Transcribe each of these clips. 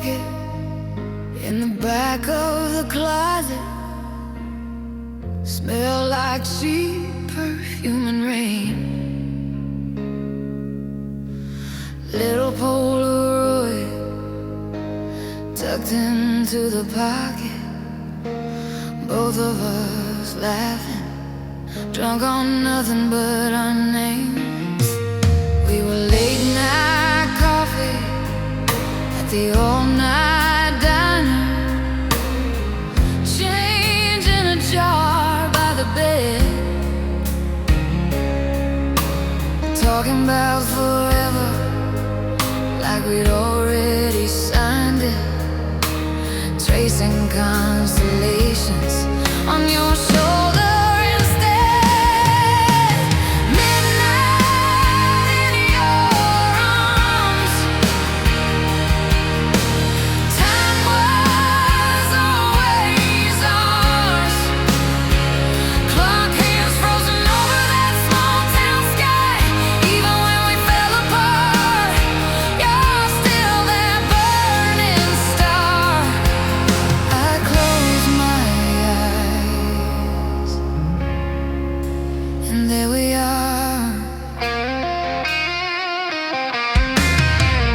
jacket in the back of the closet. Smell like cheap perfume and rain. Little Polaroid tucked into the pocket. Both of us laughing, drunk on nothing but our names. We were late night coffee at the all-night diner. Change in a jar by the bed. Talking about forever, like we'd already signed it. Tracing constellations on your shoulder instead. Midnight in your arms. Time was always ours. Clock hands frozen over that small town sky. Even when we fell apart, you're still that burning star. I close my eyes, and there we are.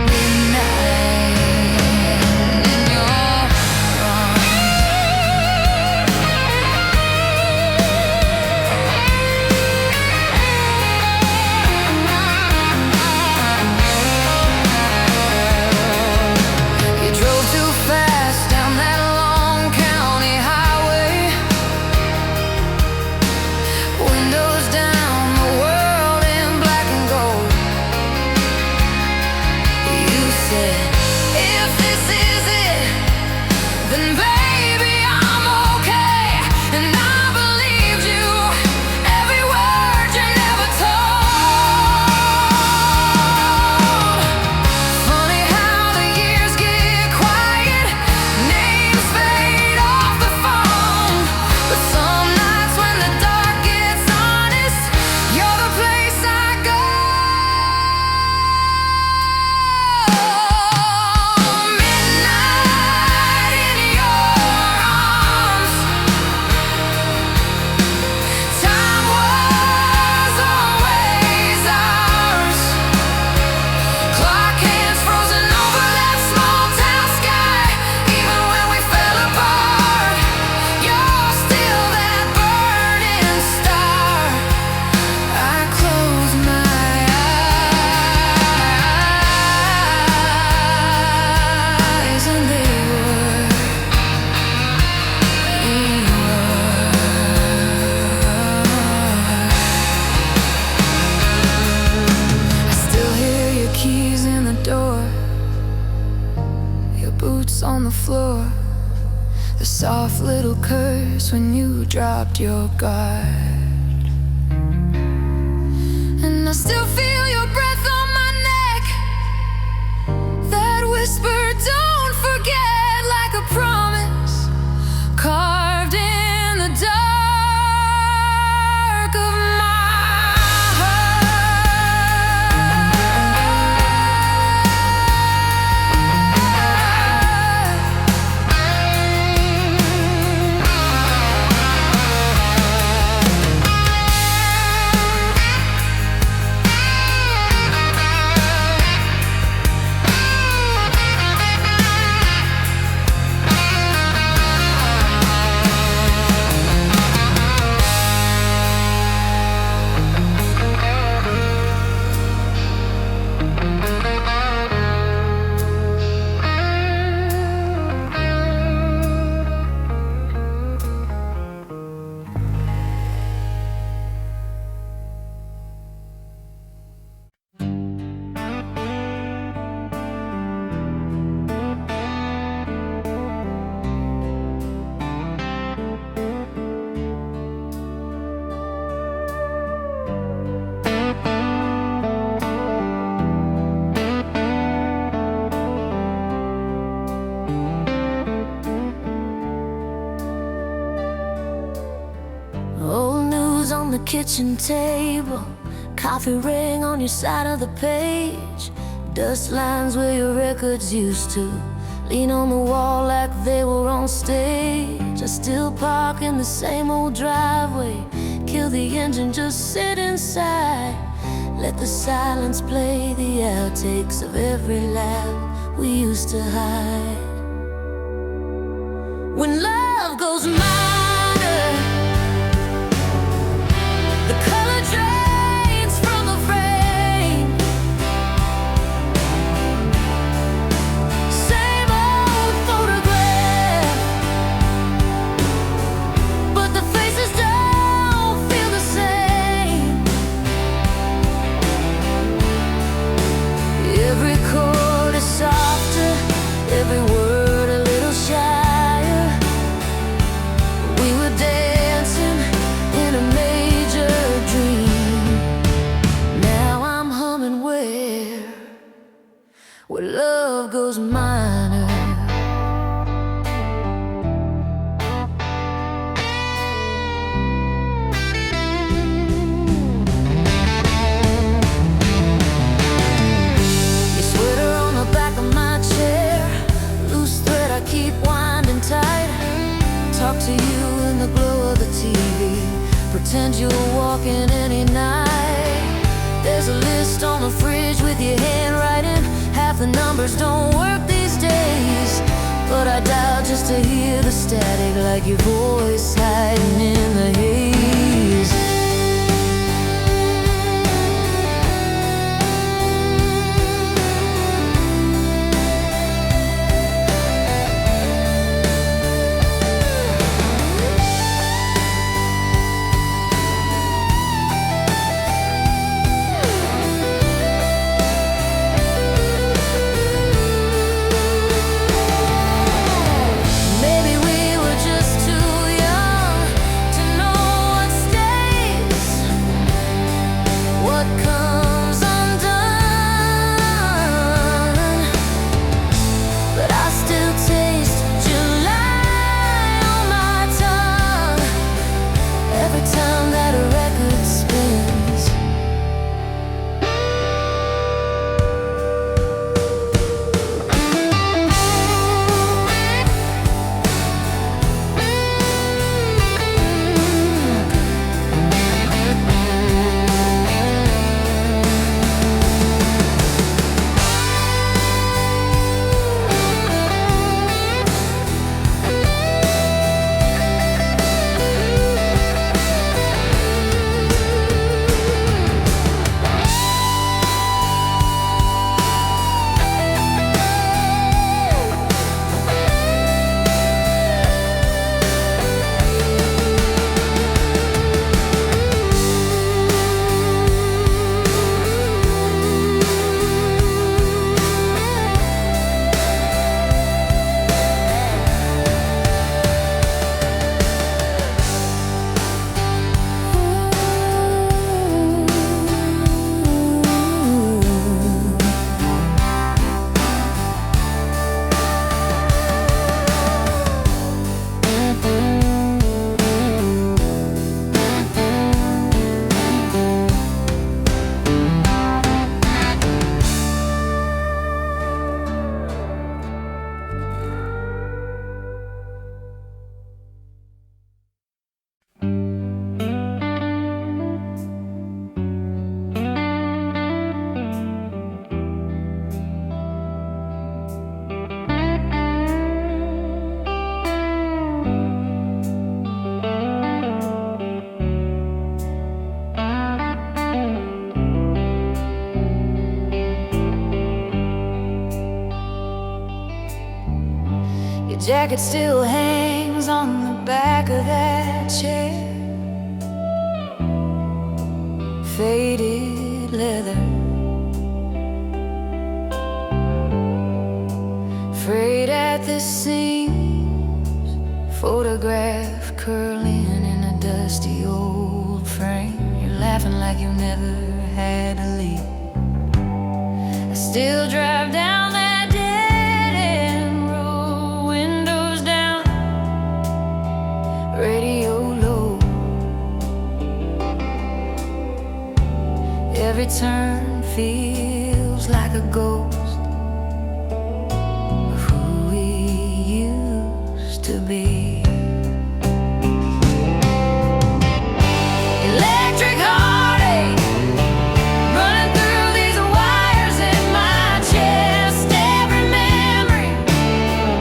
Midnight in your arms. You drove too fast down that long county highway. Windows down, the world in black and gold. You said, if this is it, then baby I'm okay. And I believed you, every word you never told. Funny how the years get quiet, names fade off the phone. But some nights when the dark gets honest, you're the place I go. Midnight in your arms. Time was always ours. Clock hands frozen over that small town sky. Even when we fell apart, you're still that burning star. I close my eyes, and they were. I still hear your keys in the door, your boots on the floor, the soft little curse when you dropped your guard. And I still feel your breath on my neck, that whisper, don't forget, like a promise carved in the dark of my on the kitchen table, coffee ring on your side of the page, dust lines where your records used to lean on the wall like they were on stage. I still park in the same old driveway, kill the engine, just sit inside. Let the silence play the outtakes of every laugh we used to hide. When love goes minor, the color drains from the frame. Same old photograph, but the faces don't feel the same. Every chord is softer, every word a little shyer. We were dancing in a major dream. Now I'm humming where love goes minor. Your sweater on the back of my chair, loose thread I keep winding tight. Talk to you in the glow of the TV, pretend you're walking any night. There's a list on the fridge with your handwriting. Half the numbers don't work these days, but I dial just to hear the static, like your voice hiding in the haze. Jacket still hangs on the back of that chair. Faded leather, frayed at the seams. Photograph curling in a dusty old frame. You're laughing like you never had to leave. I still drive down that radio low. Every turn feels like a ghost of who we to be. Electric heartache running through these wires in my chest. Every memory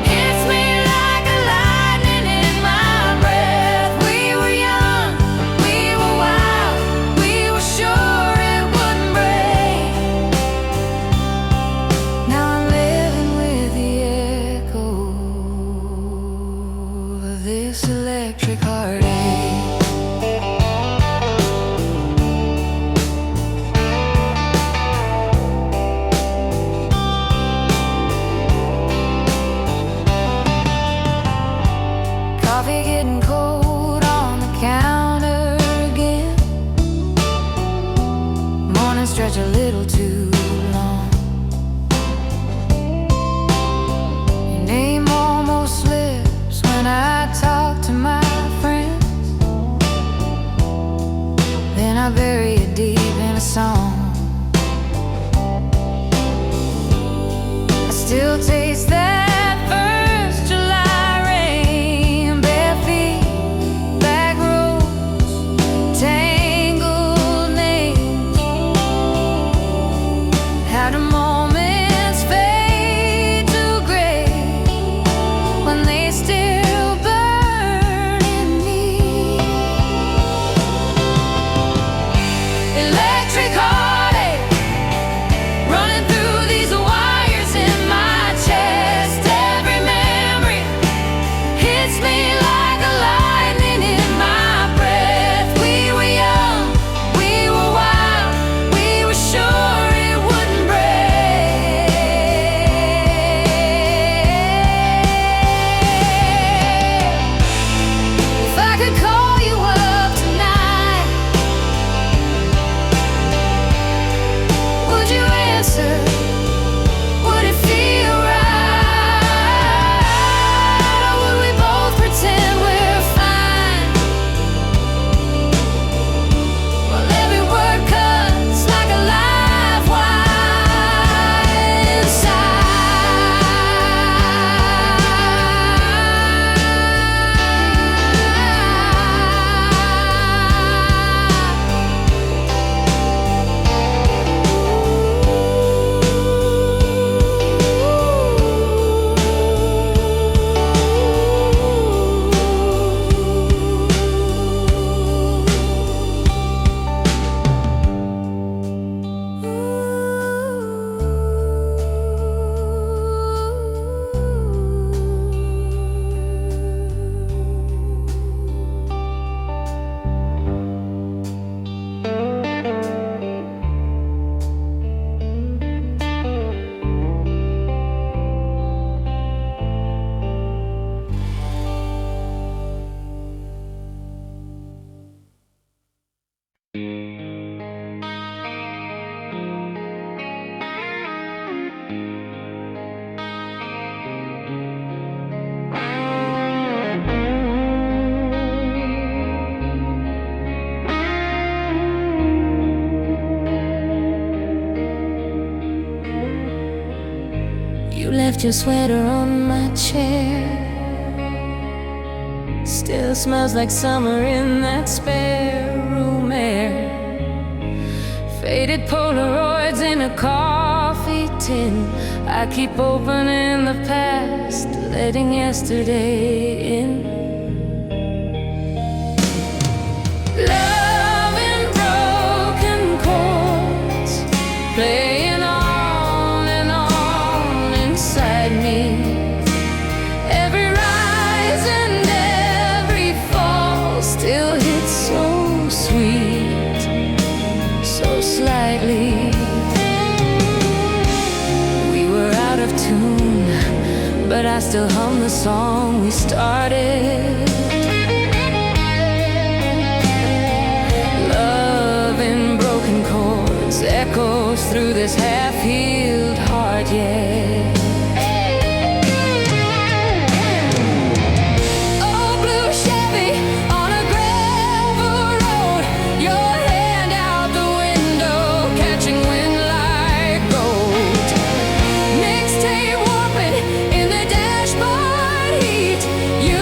hits me like a lightning in my breath. We were young, we were wild, we were sure it wouldn't break. Now I'm living with the echo of this electric heartache. Coffee getting cold on the counter again. Morning stretch a little too long. Your name almost slips when I talk to my friends. Then I bury it deep in a song. I still taste that first July rain. Bare feet, back roads, tangled names. How do moments fade to gray when they still burn in me? Electric heartache running through these wires in my chest. Every memory hits me like a lightning in my breath. We were young, we were wild, we were sure it wouldn't break. If I could call you up tonight, would you answer? Would it feel right? Or would we both pretend we're fine? Well, every word cuts like a live wire You left your sweater on my chair. Still smells like summer in that spare room air. Faded Polaroids in a coffee tin. I keep opening the past, letting yesterday in. Love in broken chords, playing on and on inside me. Every rise and every fall still hits so sweet, so slightly. We were out of tune, but I still hum the song we started. Love in broken chords echoes through this half-healed heart, yeah. Oh, blue Chevy on a gravel road, your hand out the window, catching wind like gold. Mixtape warping in the dashboard heat. You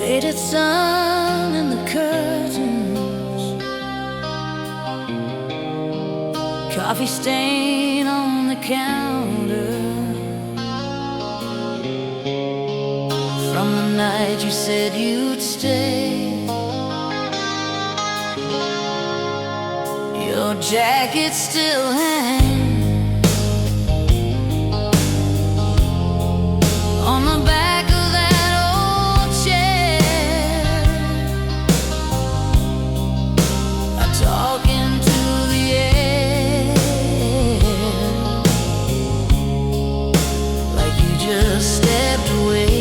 Faded sun in the curtains, coffee stain on the counter. From the night you said you'd stay, your jacket still hangs on the back of that old chair. I talk into the air like you just stepped away.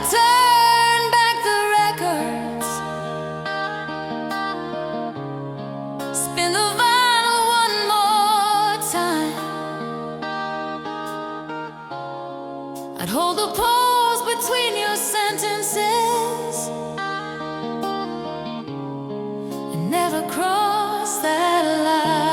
Turn back the records, spin the vinyl one more time. I'd hold the pause between your sentences and never cross that line.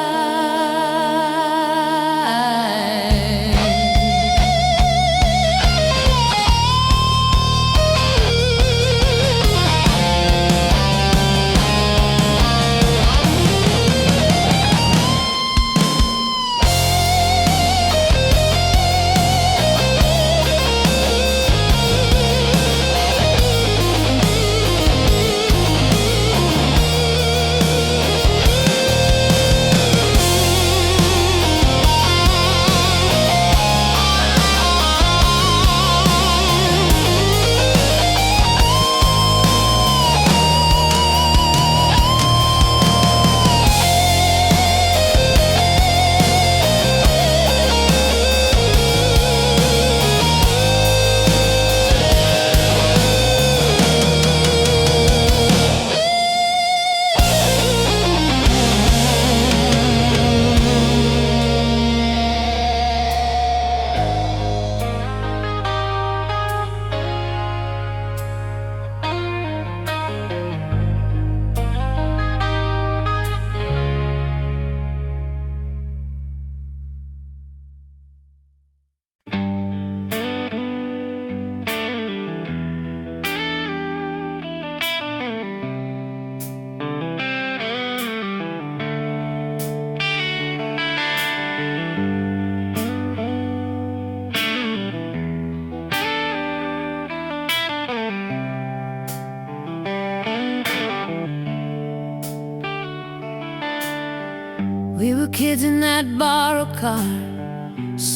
We were kids in that borrowed car,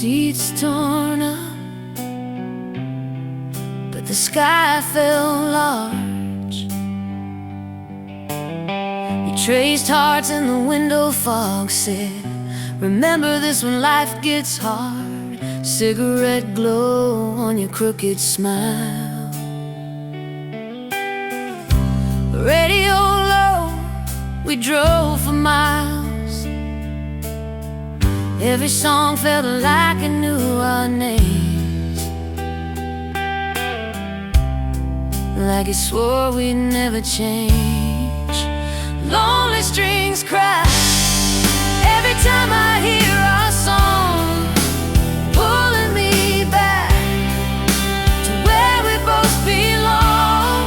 seats torn up, but the sky felt large. You traced hearts in the window fog, said, remember this when life gets hard. Cigarette glow on your crooked smile. Radio low, we drove for miles. Every song felt like it knew our names, like it swore we'd never change. Lonely strings cry every time I hear our song, pulling me back to where we both belong.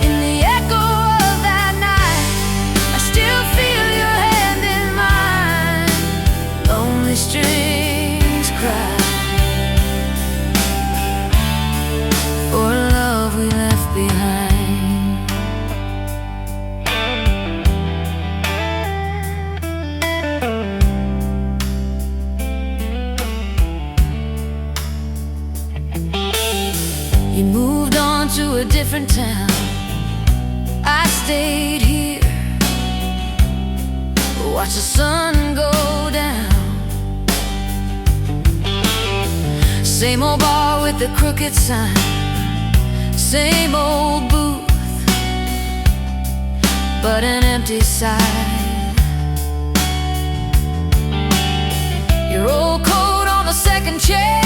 In the echo of that night, I still feel your hand in mine. Lonely strings cry for love we left behind. You moved on to a different town, I stayed here, watch the sun go down. Same old bar with the crooked sign, same old booth, but an empty side. Your old coat on the second chair,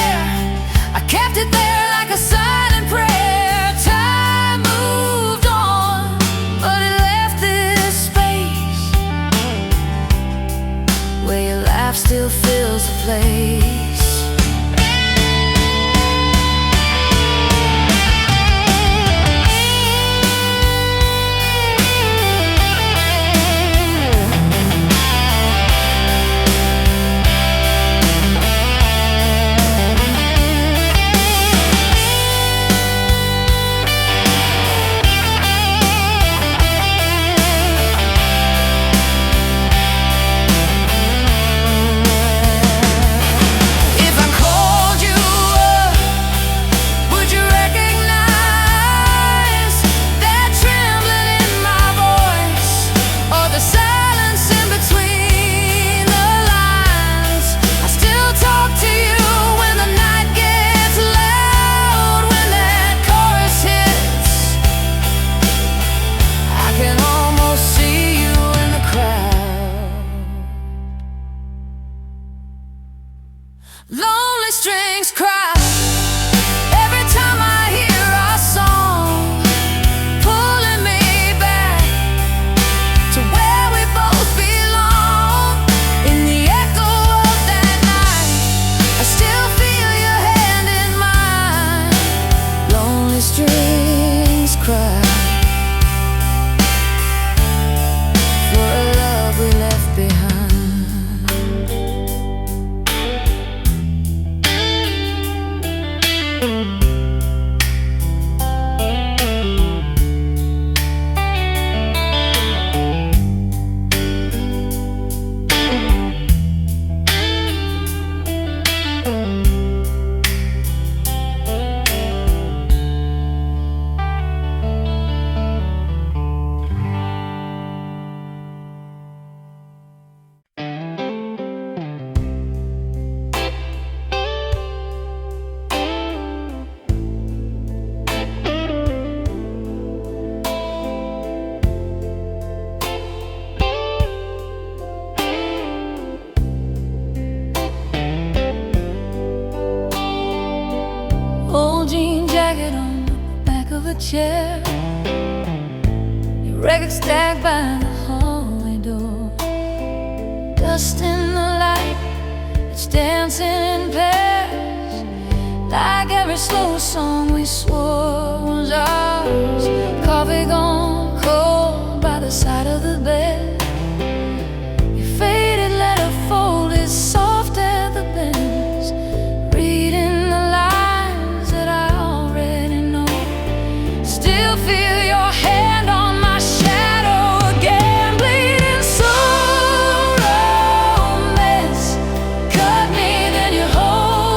I kept it there like a silent prayer. Time moved on, but it left this space where your laugh still fills the place. Lonely strings cry every time I hear our song, pulling me back to where we both belong. In the echo of that night, I still feel your hand in mine. Lonely strings cry for a love we left behind. Old jean jacket on the back of a chair, your record stacked by the hallway door. Dust in the light, it's dancing in pairs, like every slow song we swore was ours. Coffee gone cold by the side of the bed, your faded letter folded soft at the bends, reading the lines that I already know. Still feel your hand on my shadow again, bleeding soul romance. Cut me, then you hold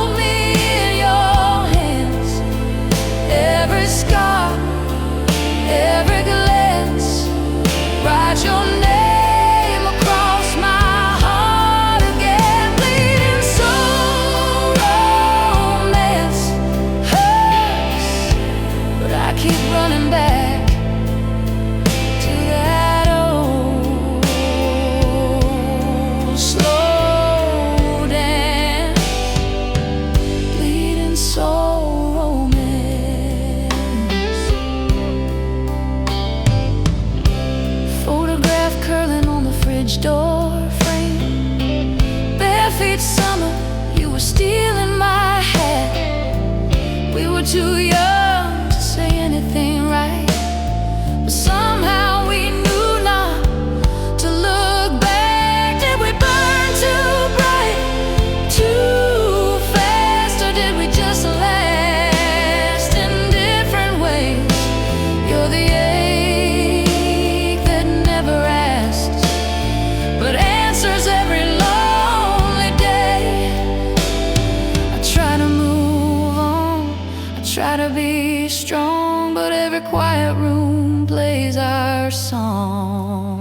try to be strong, but every quiet room plays our song.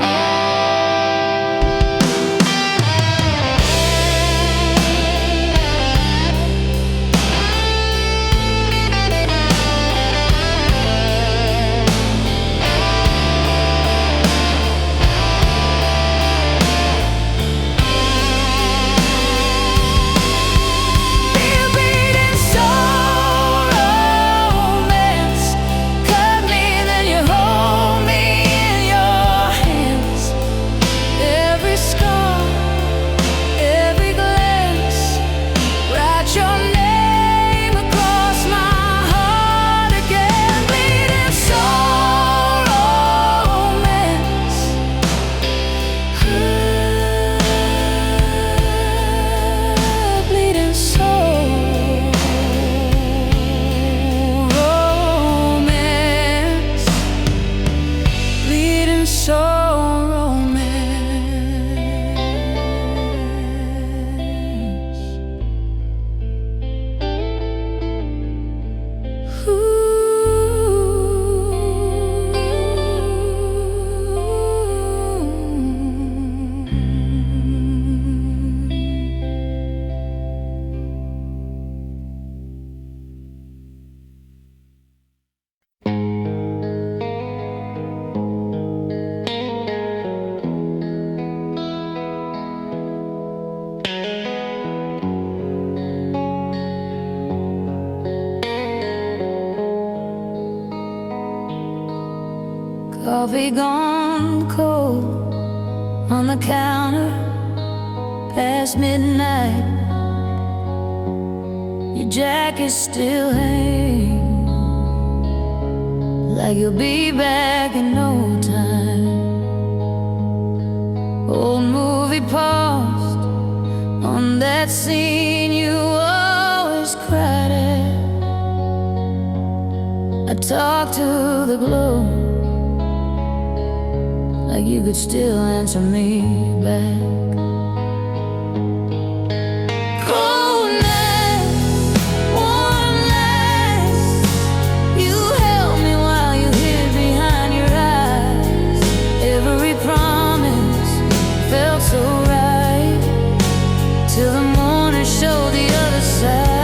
Coffee gone cold on the counter past midnight. Your jacket still hangs like you'll be back in no time. Old movie paused on that scene you always cried at. I talked to the glow like you could still answer me back. Cold nights, warm nights, you held me while you hid behind your eyes. Every promise felt so right till the morning showed the other side.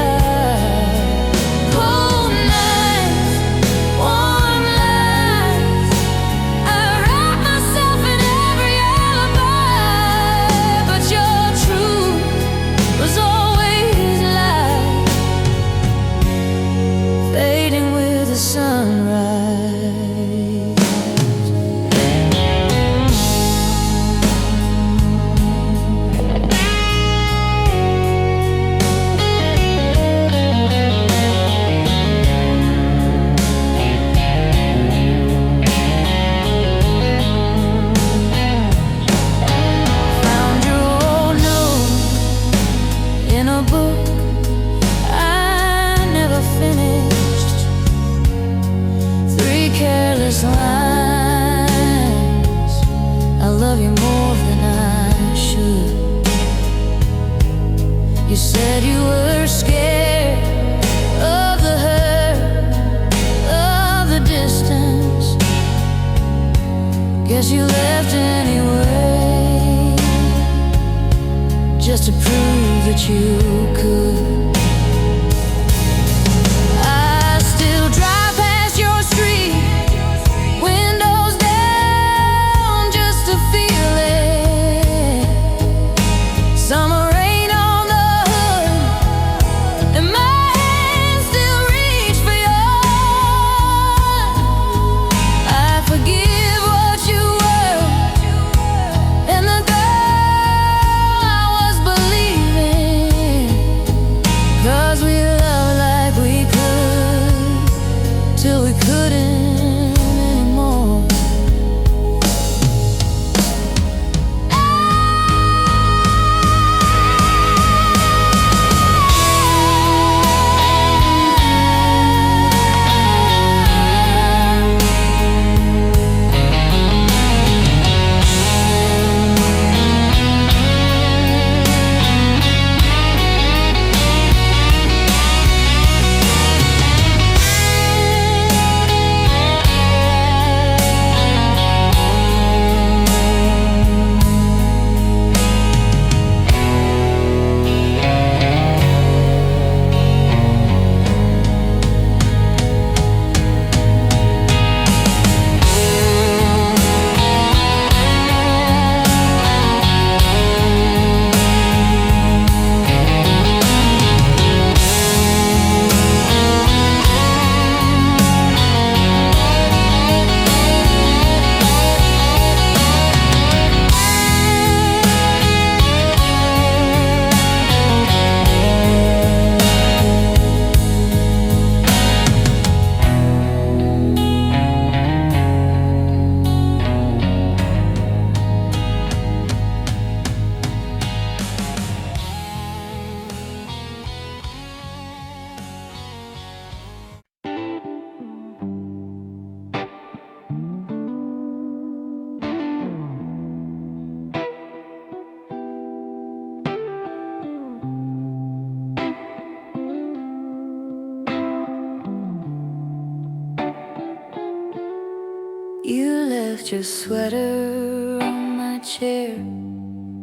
left your sweater on my chair.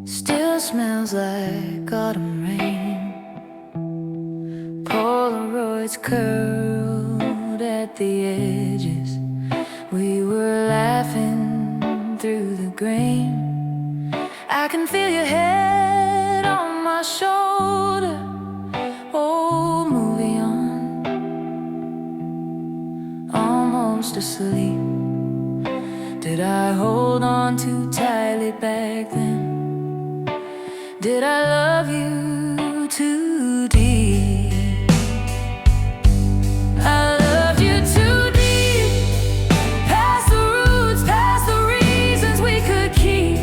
Still smells like autumn rain. Polaroids curled at the edges. We were laughing through the grain. I can feel your head on my shoulder. Old movie on, almost asleep. Did I hold on too tightly back then? Did I love you too deep? I loved you too deep. Past the roots, past the reasons we could keep.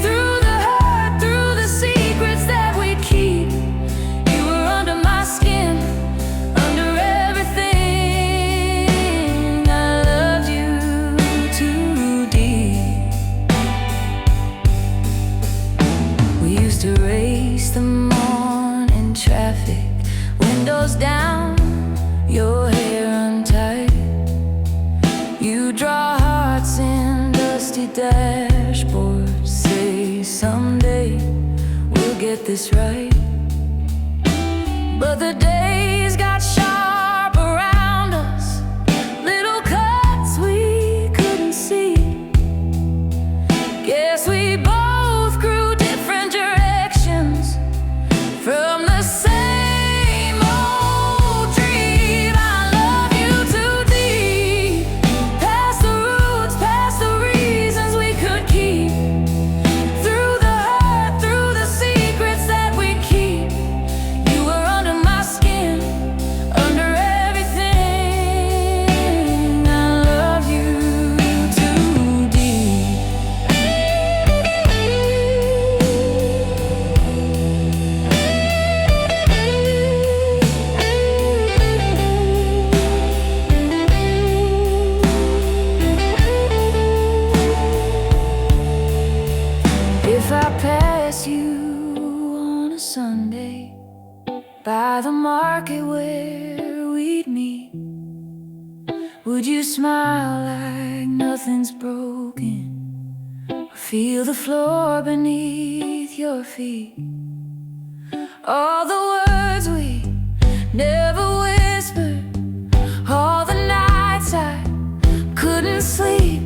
Through the hurt, through the secrets that we'd keep. You were under my skin, under everything. I loved you too deep. We used to race the morning traffic, windows down, your hair untied. You draw hearts in dusty dashboards. Say someday we'll get this right. But the days got sharp around us, little cuts we couldn't see. Guess we both grew different directions from the same old dream. I love you too deep. Past the roots, past the reasons we could keep. Through the hurt, through the secrets that we keep. You were under my skin, under everything. I love you too deep. If I pass you on a Sunday by the market where we'd meet, would you smile like nothing's broken, or feel the floor beneath your feet? All the words we never whispered, all the nights I couldn't sleep,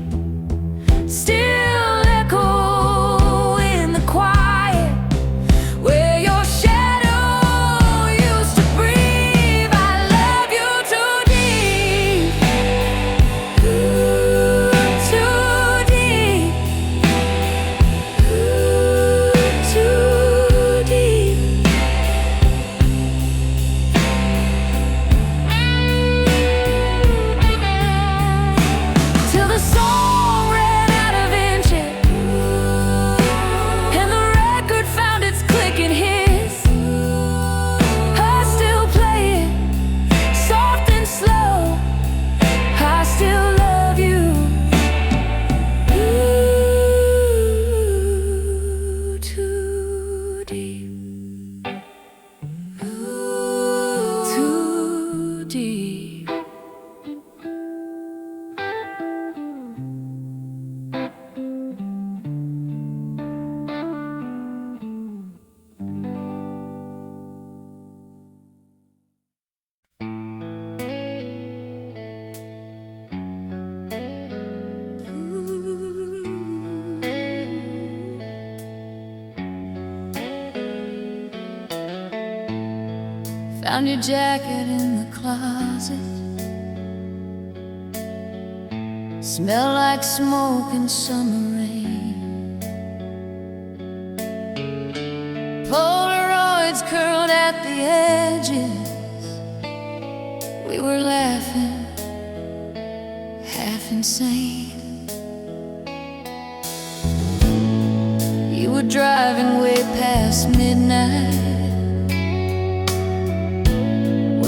still echo in the quiet where your shadow used to breathe. I love you too deep, too deep, too deep. Till the song ran out of inches and the record found its clicking hits. I still play it, soft and slow. I still love you. Too deep. Too deep. Found your jacket in the closet. Smell like smoke and summer rain. Polaroids curled at the edges. We were laughing, half insane. You were driving way past midnight.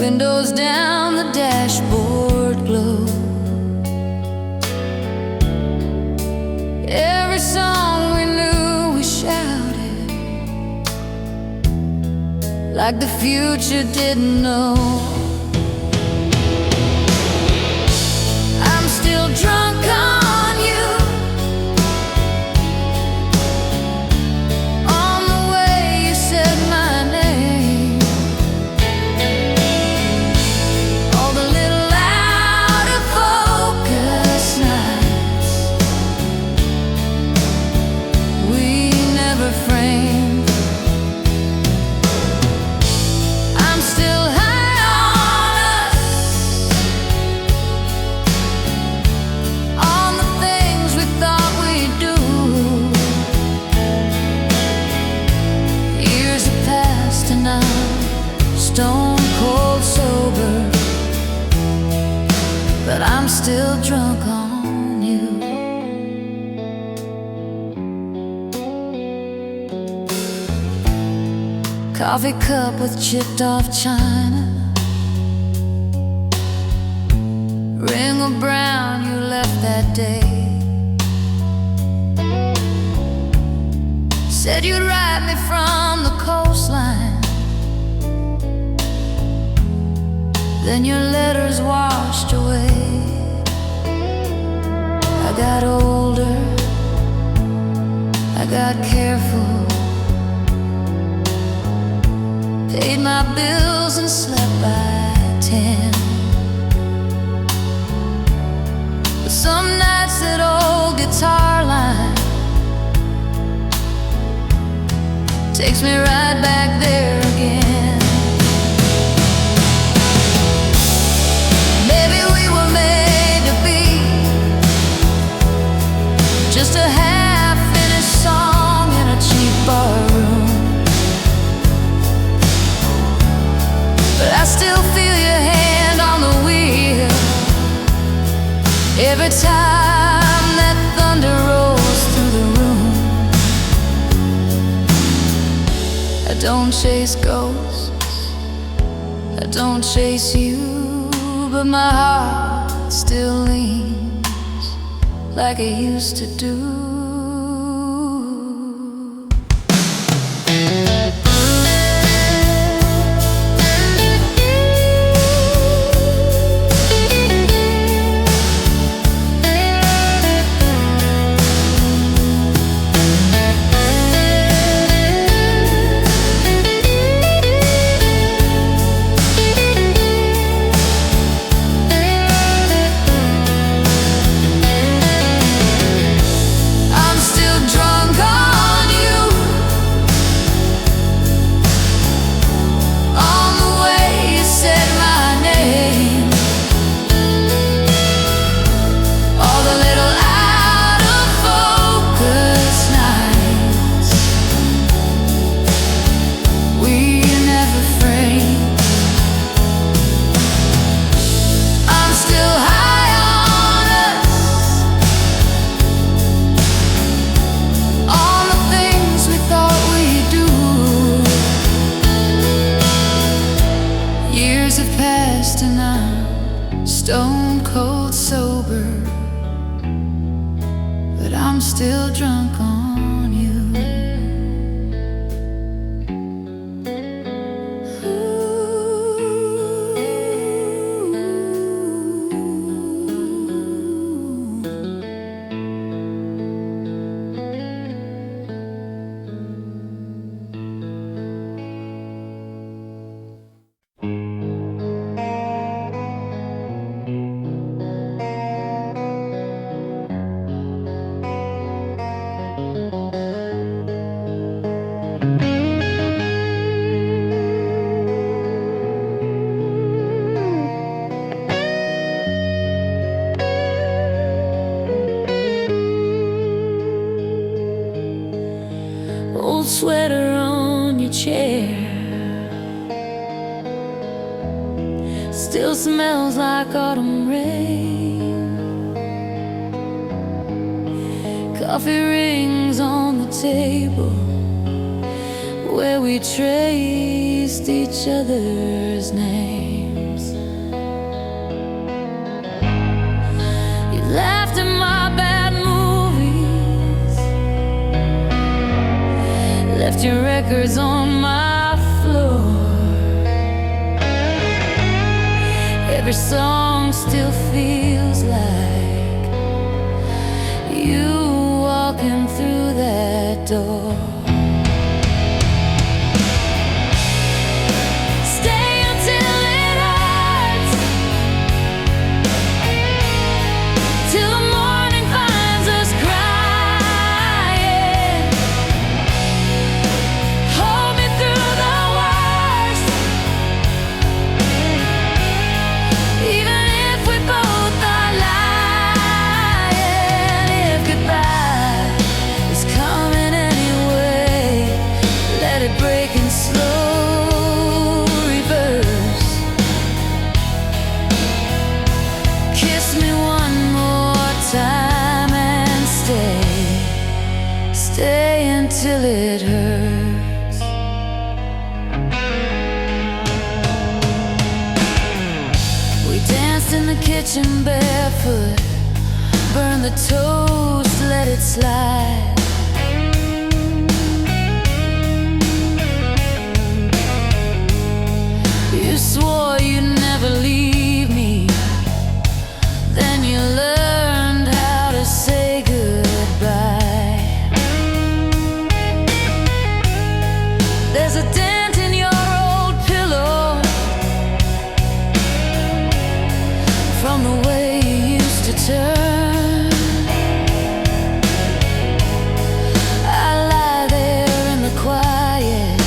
Windows down, the dashboard glow. Every song we knew we shouted like the future didn't know. I'm still drunk on you. but I'm still drunk on you. Coffee cup with chipped off china, ring of brown you left that day. Said you'd write me from the coastline, then your letters washed away. I got older, I got careful, paid my bills and slept by 10. But some nights that old guitar line takes me right back there again. Maybe we were made to be just a half-finished song in a cheap bar room. But I still feel your hand on the wheel every time that thunder rolls through the room. I don't chase ghosts, I don't chase you, but my heart still leans like it used to do. And I'm stone cold sober, but I'm still drunk on you. Old sweater on your chair still smells like autumn rain. Coffee rings on the table where we traced each other's names. You laughed at my bad movies, left your records on my floor. Every song still feels like you walking through that door. Stay until it hurts, till the morning finds us crying. Hold me through the worst, even if we both are lying. If goodbye is coming anyway, Danced in the kitchen barefoot, burn the toast, let it slide. You swore you'd never leave me, then you learned how to say goodbye. There's a dent in your old pillow from the way you used to turn. I lie there in the quiet,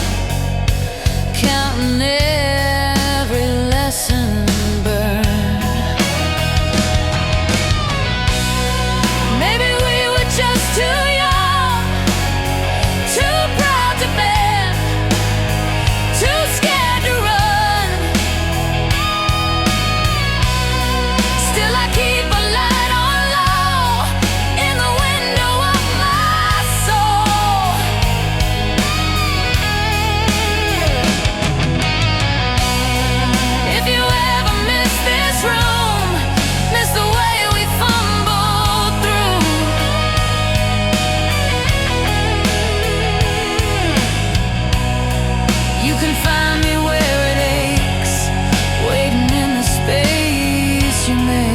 counting every lesson burned. Maybe we were just too young, too proud to bend, too scared to run. Still I keep a light on low in the window of my soul. If you ever miss this room, miss the way we fumbled through, you can find me where it aches, waiting in the space you made.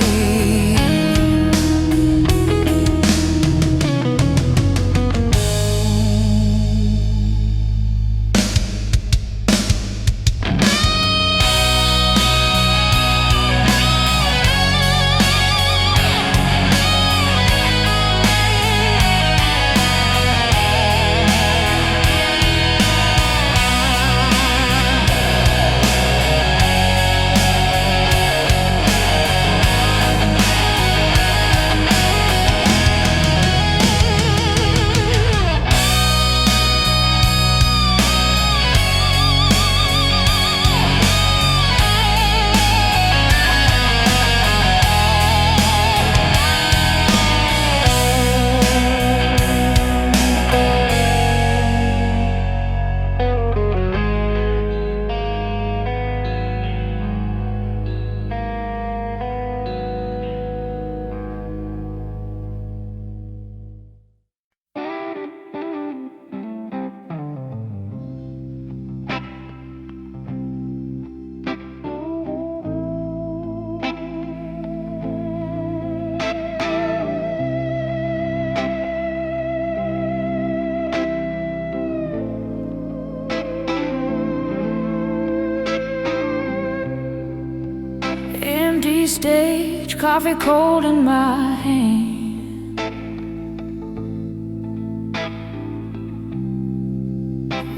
Empty stage, coffee cold in my hand.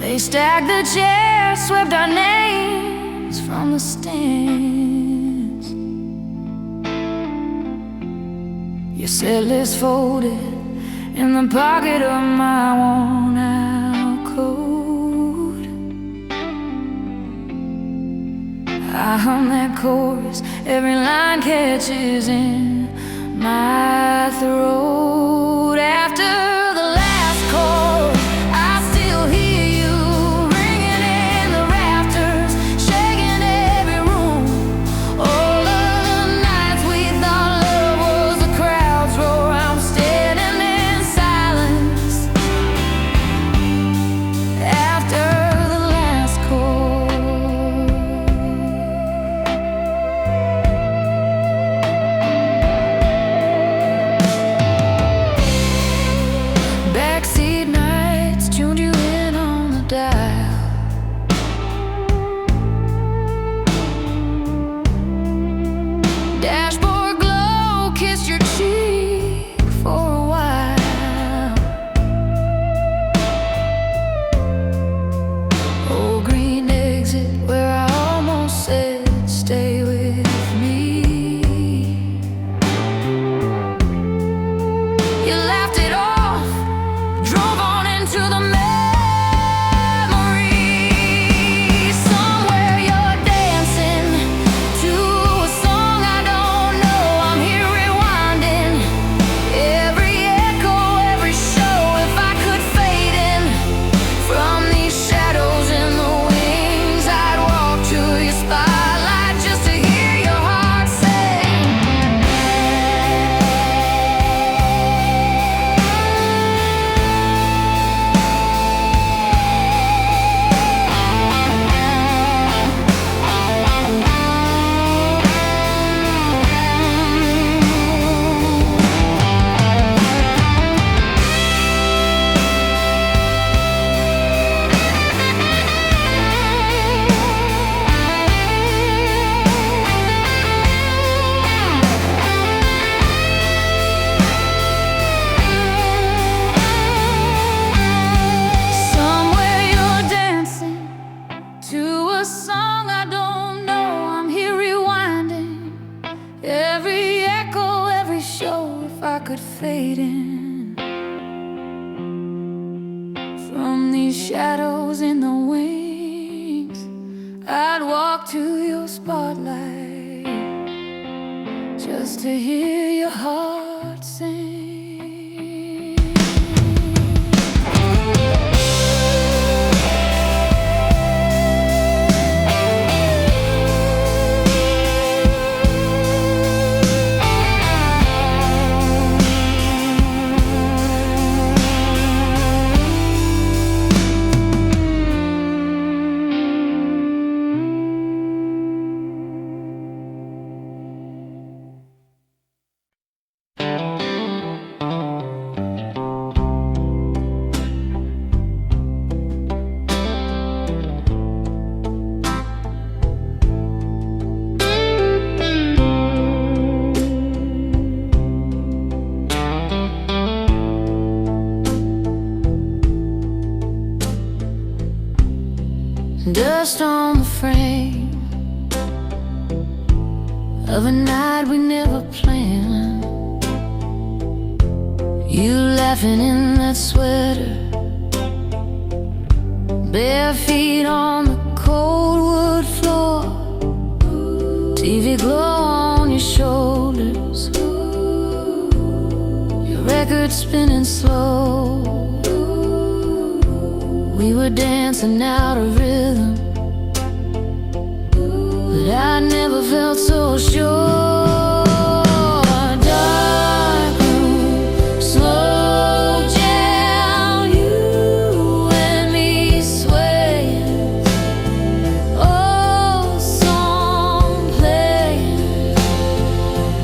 They stacked the chairs, swept our names from the stands. Your set list folded in the pocket of my worn out coat. I hum that chorus, every line catches in my throat. After the last chord, I still hear you ringing in the rafters, shaking every room. All of the nights we thought love was the crowd's roar. I'm standing in silence after the last chord. Backseat nights tuned you in on the dial. Dashboard glow kissed your cheek for a while. Old green exit where I almost said stay with me. You laughed it off, drove on into the memory. Somewhere you're dancing to a song I don't know. could fade in from these shadows in the wings. I'd walk to your spotlight just to hear your heart sing. Dust on the frame of a night we never planned. You laughing in that sweater, bare feet on the cold wood floor, TV glow on your shoulders, your record spinning slow. We were dancing out of rhythm, but I never felt so sure. Dark room, slow jam, you and me swaying, old song playing,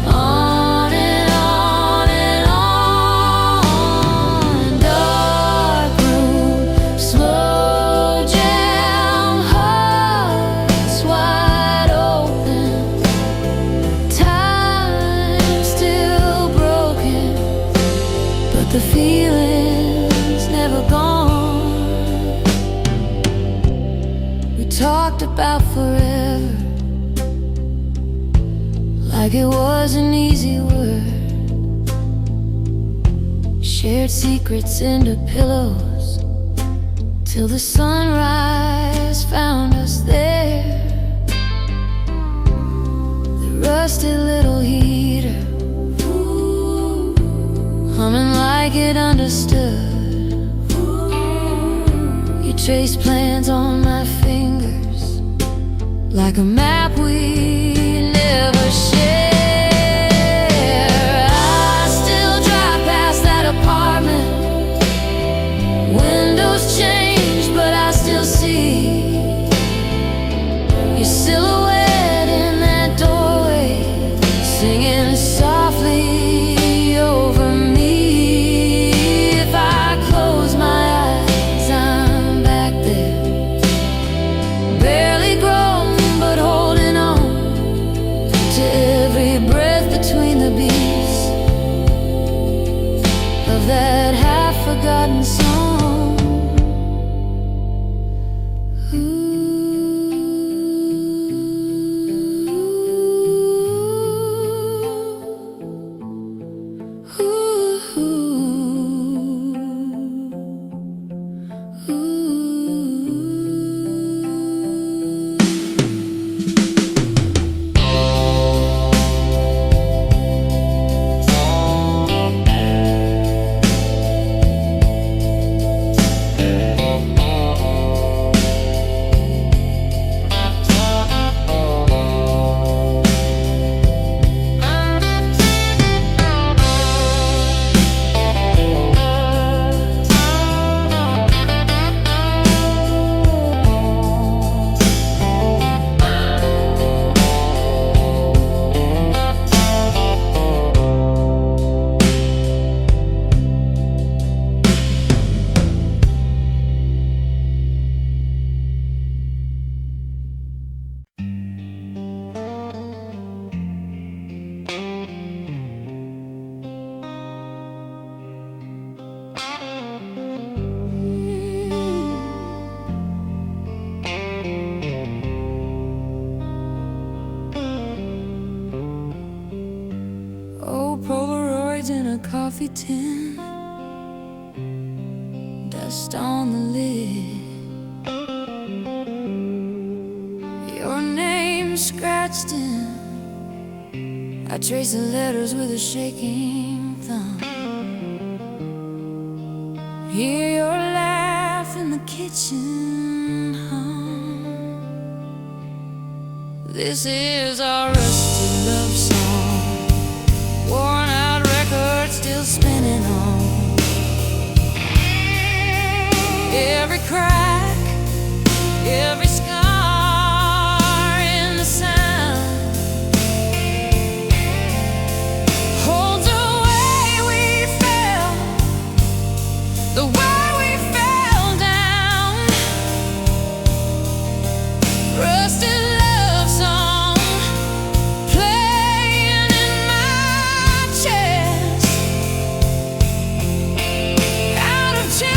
on and on and on. Dark room, slow jam, hearts wide open, time still broken, but the feeling's never gone. We talked about forever like it was an easy word. Shared secrets into pillows till the sunrise found us there. The rusty little heater humming like it understood. You traced plans on my fingers like a map we never share. I still drive past that apartment. Windows change, but I still see your silhouette in that doorway, singing softly over me. If I close my eyes, I'm back there, barely grown but holding on. a coffee tin, dust on the lid, your name scratched in. I trace the letters with a shaking thumb. Hear your laugh in the kitchen hum. This is our rusted love song, worn out record still spinning on. Every crack, every scar in the sound holds the way we fell, the way we fell down. Rusted love song playing in my chest, out of tune.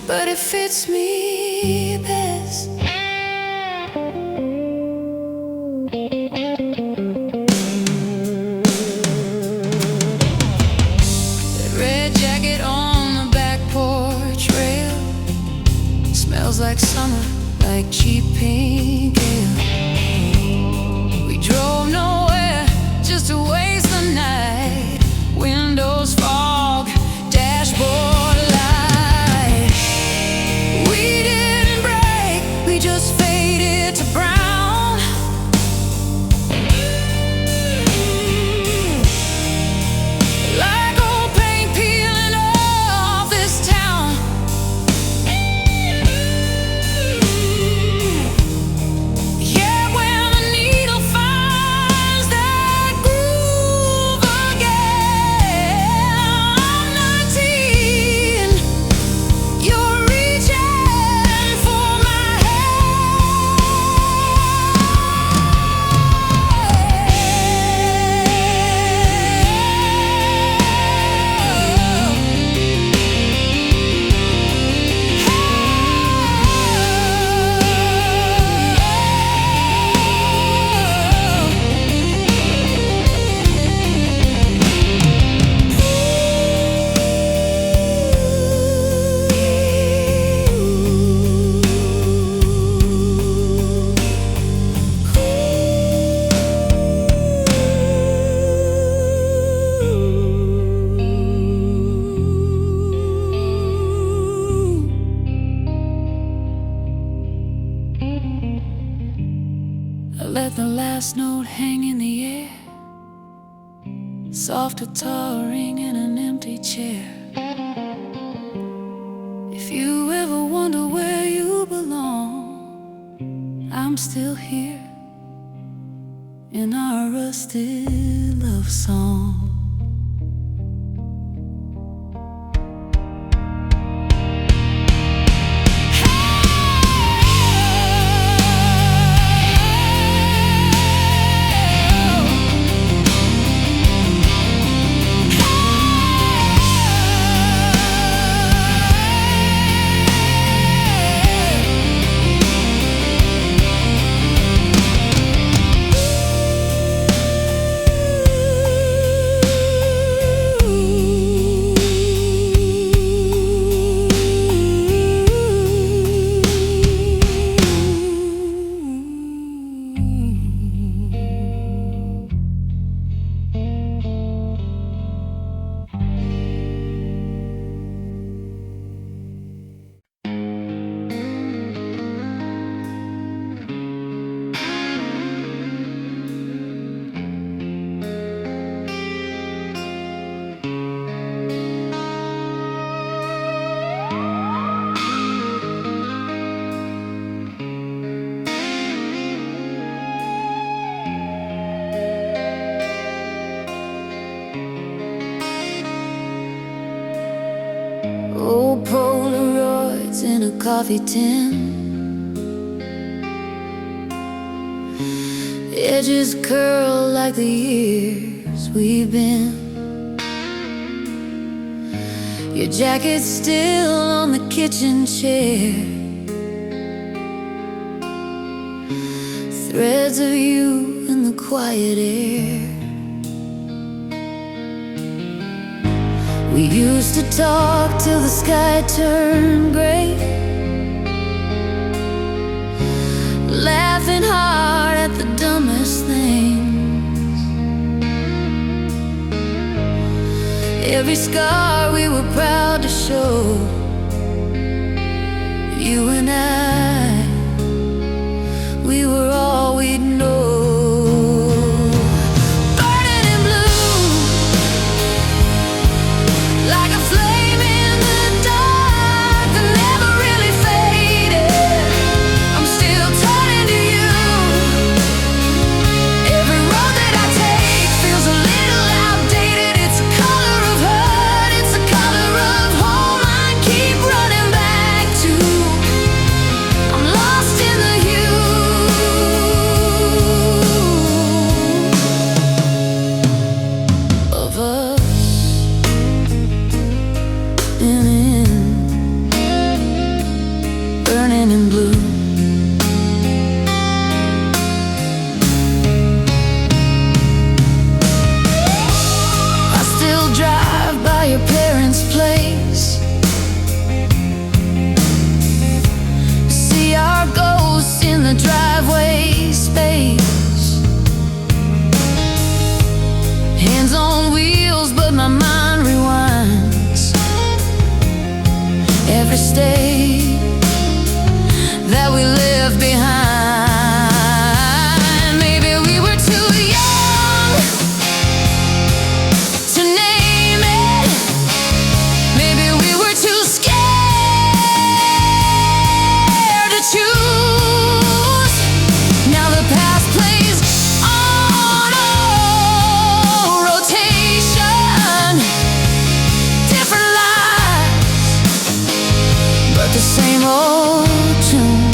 But it fits me best. That red jacket on the back porch rail smells like summer, like cheap pink ale. We drove nowhere just to waste the night. Windows fog, dashboard light. We didn't break, we just faded to brown. Like old paint peeling off this town. Yeah, when the needle finds that groove again. I'm 19, you're reaching for my I let the last note hang in the air, soft guitar ring in an empty chair. If you ever wonder where you belong, I'm still here in our rusted love song. Old Polaroids in a coffee tin, edges curl like the years we've been. Your jacket's still on the kitchen chair. threads of you in the quiet air. We used to talk till the sky turned gray, laughing hard at the dumbest things. Every scar we were proud to show. You and I, we were all we'd know. Burning in blue, like a flame in the dark that never really faded. I'm still turning to you. Every road that I take feels a little outdated. It's a color of hurt, it's a color of home I keep running back to. I'm lost in the hue of us, burning in blue. I still drive by your parents' place, see our ghosts in the driveway space. Hands on wheels, but my mind rewinds. Every state that we left behind. Maybe we were too young to name it. Maybe we were too scared to choose. Now the past plays on a rotation, different lives, but the same old tune.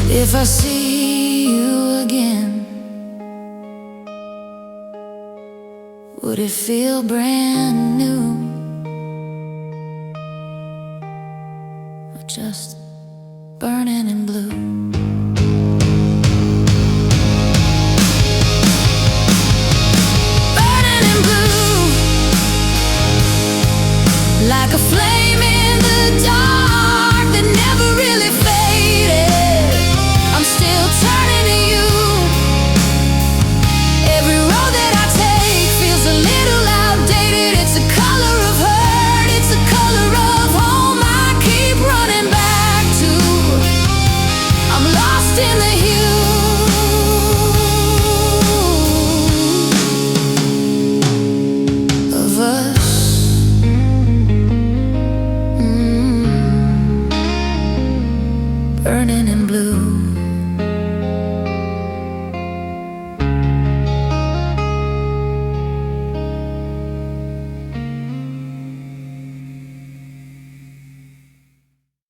If I see you again, would it feel brand new, or just burning in blue? Burning in blue, like a flame in the dark that never really faded. I'm still turning to you. Every road that I take feels a little outdated. It's a color of hurt, it's a color of home I keep running back to. I'm lost in the hue of us, burning in blue.